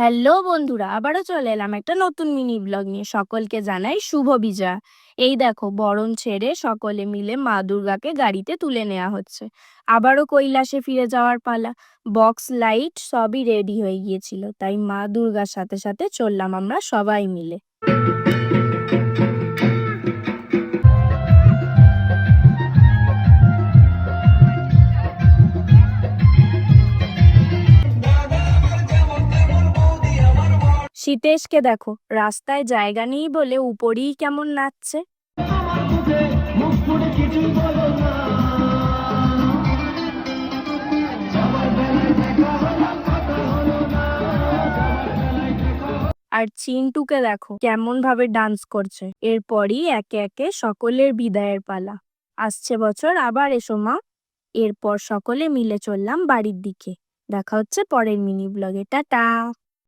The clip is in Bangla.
হ্যালো বন্ধুরা, আবারও চলে এলাম একটা নতুন মিনি ব্লগ নিয়ে। সকলকে জানাই শুভ বিজয়া। এই দেখো, বরণ ছেড়ে সকলে মিলে মা দুর্গাকে গাড়িতে তুলে নেওয়া হচ্ছে। আবারও কৈলাসে ফিরে যাওয়ার পালা। বক্স লাইট সবই রেডি হয়ে গিয়েছিল, তাই মা দুর্গার সাথে সাথে চললাম আমরা সবাই মিলে। শীতেশকে দেখো, রাস্তায় জায়গা নেই বলে উপরেই কেমন নাচছে। আর চিন্টুকে দেখো কেমন ভাবে ডান্স করছে। এরপরই একে একে সকলের বিদায়ের পালা। আসছে বছর আবার এসো মা। এরপর সকলে মিলে চললাম বাড়ির দিকে। দেখা হচ্ছে পরের মিনি ব্লগে। টাটা।